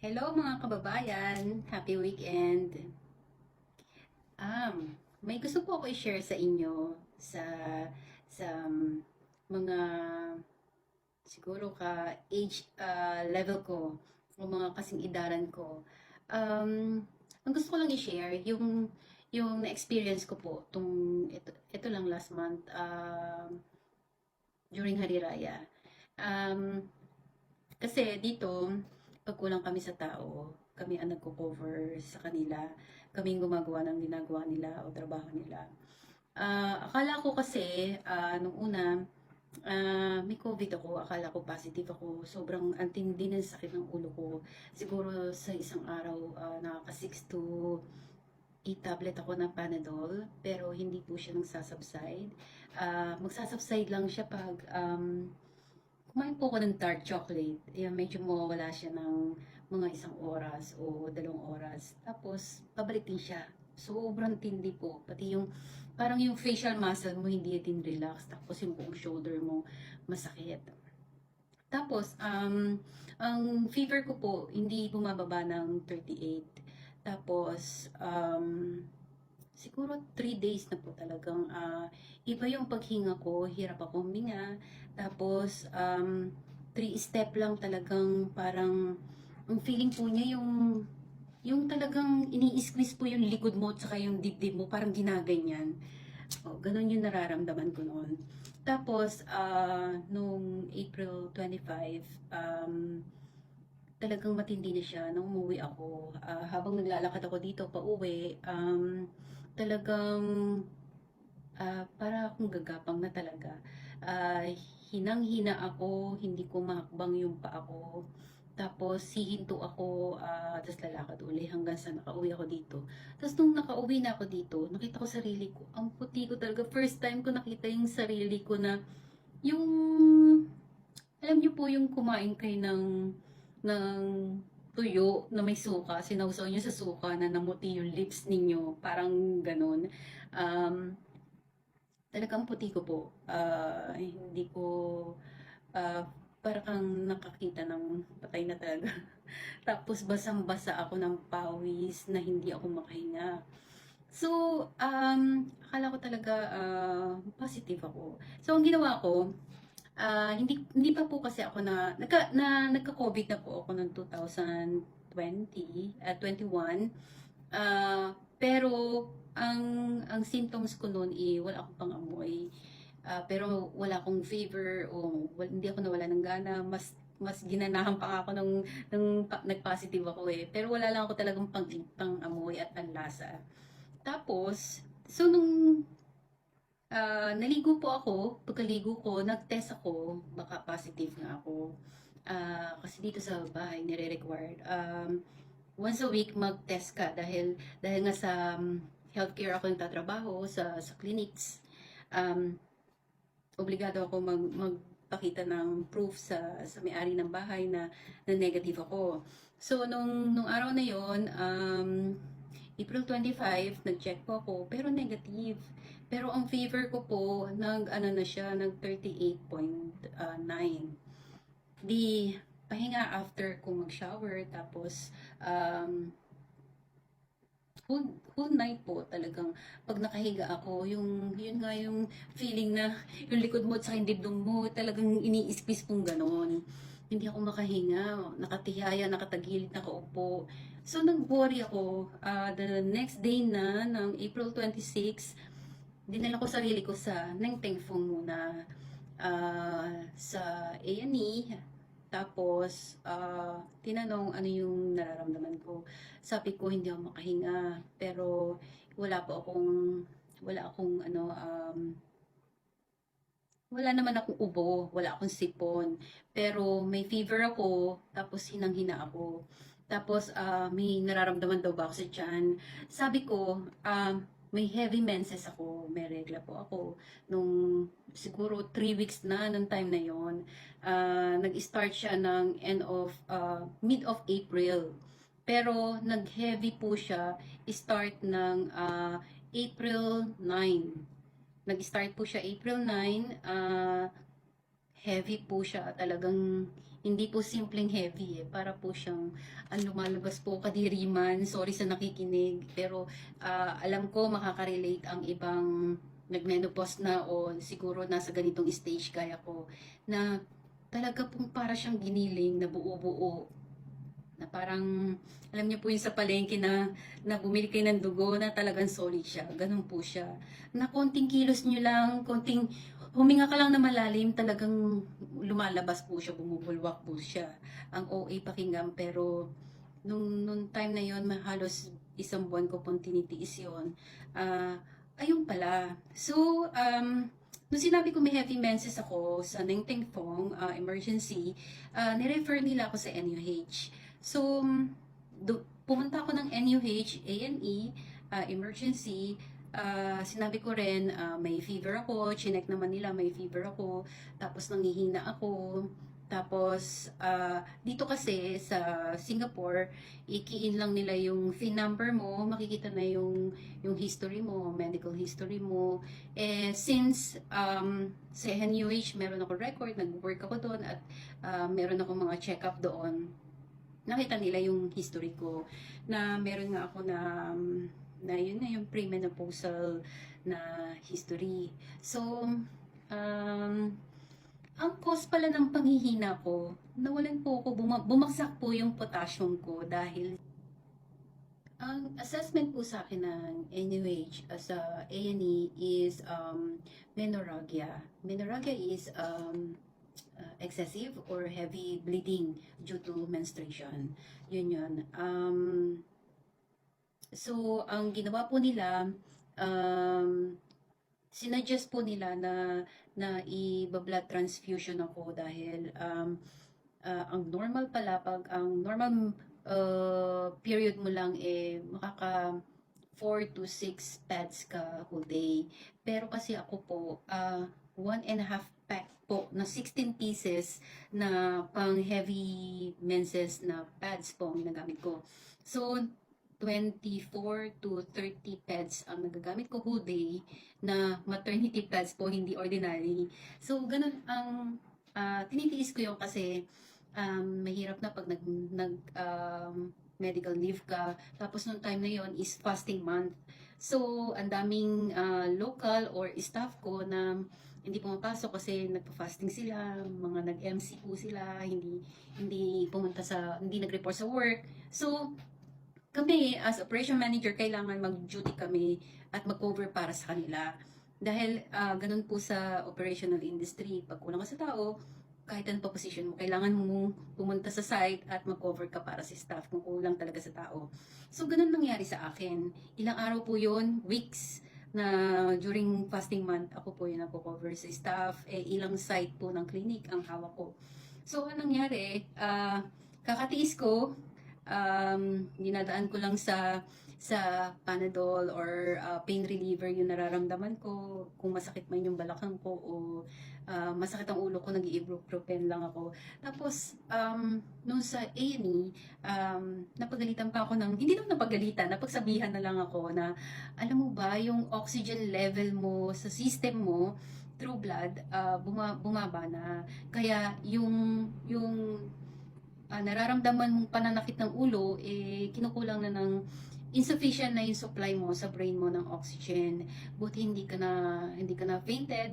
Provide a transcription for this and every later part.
Hello mga kababayan, happy weekend. May gusto po ako i-share sa inyo sa mga siguro ka age level ko o mga kasing edaran ko. Ang gusto ko lang i-share yung na-experience ko po ito lang last month during Hari Raya. Um, Kasi dito, pag kulang kami sa tao, kami ang nagko-cover sa kanila. Kami yung gumagawa ng ginagawa nila o trabaho nila. Akala ko kasi, nung una, may COVID ako. Akala ko positive ako. Sobrang antindi ng sakit ng ulo ko. Siguro sa isang araw, nakaka 6 to 8 tablet ako ng Panadol. Pero hindi po siya nagsasubside. Magsasubside lang siya pag kumain po ako ng dark chocolate. Ayan, medyo mawawala siya ng mga 1 oras o 2 oras. Tapos, pabalik din siya. Sobrang tindi po. Pati yung, parang yung facial muscle mo hindi din relax. Tapos yung buong shoulder mo masakit. Tapos, ang fever ko po, hindi bumababa ng 38. Tapos, siguro 3 days na po talagang iba yung paghinga ko, hirap ako huminga. Tapos 3 step lang talagang parang ang feeling po niya yung talagang ini-squeeze po yung likod mo at saka yung dibdib mo parang ginaganyan. Oh, ganun yung nararamdaman ko noon. Tapos nung April 25, talagang matindi na siya nung umuwi ako. Habang naglalakad ako dito pa uwi, talagang para akong gagapang na talaga. Ah, Hinang-hina ako, hindi ko mahakbang yung paa ko. Tapos hihinto ako, tapos lalakad uli hanggang sa nakauwi ako dito. Tapos nung nakauwi na ako dito, nakita ko sarili ko. Ang puti ko talaga. First time ko nakita yung sarili ko na yung, alam niyo po yung kumain kayo ng tuyo na may suka, sinawsaw niyo sa suka na namuti yung lips ninyo, parang ganun. Um, Talagang puti ko po. Hindi ko, ah, para kang nakakita ng patay na talaga. Tapos basang-basa ako ng pawis na hindi ako makahinga. So, akala ko talaga positive ako. So, ang ginawa ko, hindi pa po kasi ako nagka-COVID na po ako noong 2020, 21. Pero ang symptoms ko noon wala akong pang-amoy. Pero wala akong fever o hindi ako nawala ng gana. Mas ginanahan pa ako nag-positive ako eh. Pero wala lang ako talagang pang-amoy at panlasa. Tapos, so nung naligo po ako, pagkaligo ko, nag-test ako, baka positive nga ako. Kasi dito sa bahay, nire-required. Once a week mag-test ka dahil nga sa healthcare ako nagtatrabaho sa clinics. Um, Obligado ako magpakita ng proof sa may-ari ng bahay na negative ako. So nung araw na 'yon, April 25, nag-check po ako, pero negative. Pero ang fever ko po, nag-ano na siya, nag 38.9. Di, pahinga after ko mag-shower, tapos, whole night po talagang pag nakahiga ako, yun nga yung feeling na yung likod mo at sa yung dibdong mo, talagang ini-squeeze kong ganon. Hindi ako makahinga, nakatihaya, nakatagilid, nakaupo. So nag-worry ako, the next day na ng April 26, dinala ko sarili ko sa Neng Phone muna sa A&E. Tapos, tinanong ano yung nararamdaman ko. Sabi ko, hindi ako makahinga. Pero, wala akong wala naman akong ubo, wala akong sipon. Pero, may fever ako, tapos hinang-hina ako. Tapos, may nararamdaman daw ba ako sa tiyan. Sabi ko, may heavy menses ako, may regla po ako. Nung siguro 3 weeks na, nung time na yon, nag-start siya ng mid of April. Pero nag-heavy po siya, start ng April 9. Nag-start po siya April 9, heavy po siya, talagang hindi po simpleng heavy eh. Para po siyang, ang lumalabas po kadiriman. Sorry sa nakikinig, pero alam ko makaka-relate ang ibang nagmenopause na o siguro nasa ganitong stage kaya ko, na talaga pong para siyang giniling na buo-buo, na parang, alam niyo po yung sa palengke na bumili kayo ng dugo na talagang solid siya. Ganun po siya. Na konting kilos niyo lang, konting huminga ka lang na malalim, talagang lumalabas po siya, bumubulwak po siya. Ang OA pakinggan, pero nung time na yon, halos isang buwan ko pong tinitiis yun. Ayun pala. So, nung sinabi ko may heavy menses ako sa Neng Teng Fong emergency, nirefer nila ako sa NUH. So, pumunta ako ng NUH, A&E, emergency. Sinabi ko rin, may fever ako. Chinek naman nila, may fever ako. Tapos nanghihina ako. Tapos, dito kasi sa Singapore, i-key-in lang nila yung PIN number mo, makikita na yung history mo, medical history mo. Since sa NUH, meron ako record, nag-work ako doon at meron ako mga check-up doon, nakita nila yung history ko, na meron nga ako na yun na yung premenopausal na history. So, ang cause pala ng panghihina ko, nawalan po ako, bumagsak po yung potassium ko dahil ang assessment po sa akin ng NUH sa A&E is menorrhagia. Menorrhagia is excessive or heavy bleeding due to menstruation. Yun yun. So, ang ginawa po nila, sinuggest po nila na i-blood transfusion ako dahil ang normal pala, pag ang normal period mo lang makaka 4 to 6 pads ka whole day. Pero kasi ako po, 1.5 pack po na 16 pieces na pang heavy menses na pads po ang ginagamit ko. So, 24 to 30 pads ang nagagamit ko whole day na maternity pads po, hindi ordinary. So, ganun ang tinitiis ko yun kasi mahirap na pag medical leave ka. Tapos nung time na yon is fasting month. So, ang daming local or staff ko na hindi pumapasok kasi nagpa-fasting sila, mga nag-MC po sila, hindi nag-report sa work. So, kami as operation manager, kailangan mag-duty kami at mag-cover para sa kanila. Dahil ganun po sa operational industry, pag kulang ka sa tao, kahit ano pa position mo, kailangan mo pumunta sa site at mag-cover ka para sa staff kung kulang talaga sa tao. So, ganun nangyari sa akin. Ilang araw po yun, weeks, na during fasting month, ako po yung nagko-cover sa staff. Ilang site po ng clinic ang hawak ko. So, anong nangyari? Kakatiis ko, dinadaan ko lang sa Panadol or pain reliever yung nararamdaman ko. Kung masakit man yung balakang ko o masakit ang ulo ko, nag-ibuprofen lang ako. Tapos, nung sa A&E, napagalitan pa ako hindi naman napagalitan, napagsabihan na lang ako na, alam mo ba, yung oxygen level mo sa system mo, through blood, bumaba na. Kaya yung nararamdaman mong pananakit ng ulo, kinukulang na ng insufficient na yung supply mo sa brain mo ng oxygen. Buti hindi ka na fainted,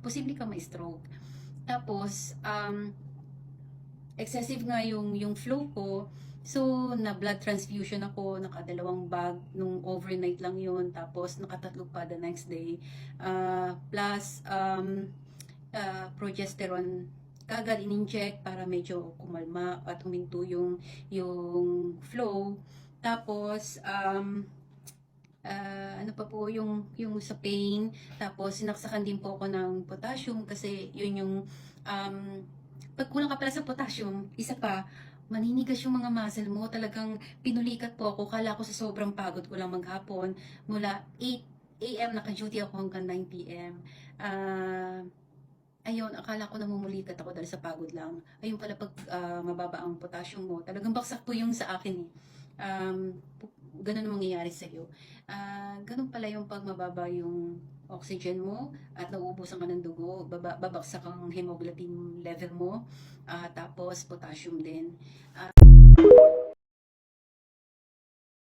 posible ka ma-stroke. Tapos, excessive nga yung flow ko. So, na blood transfusion ako, naka-2 bag, nung overnight lang yun, tapos naka-3 pa the next day. Plus, progesterone kagad in-inject para medyo kumalma at huminto yung flow. Tapos, ano pa po yung sa pain. Tapos, sinaksakan din po ako ng potassium kasi yun yung, pag kulang ka pala sa potassium, isa pa, maninigas yung mga muscle mo. Talagang pinulikat po ako. Kala ko sa sobrang pagod ko lang maghapon. Mula 8 a.m. naka-duty ako hanggang 9 p.m. Ayun, akala ko namumulikat ako dahil sa pagod lang. Ayun pala, pag mababa ang potassium mo, talagang baksak po yung sa akin eh. Ganun ang mangyayari sa'yo. Ganun pala yung pag mababa yung oxygen mo at nauubusan ka ng dugo, babaksak ang hemoglobin level mo, tapos potassium din.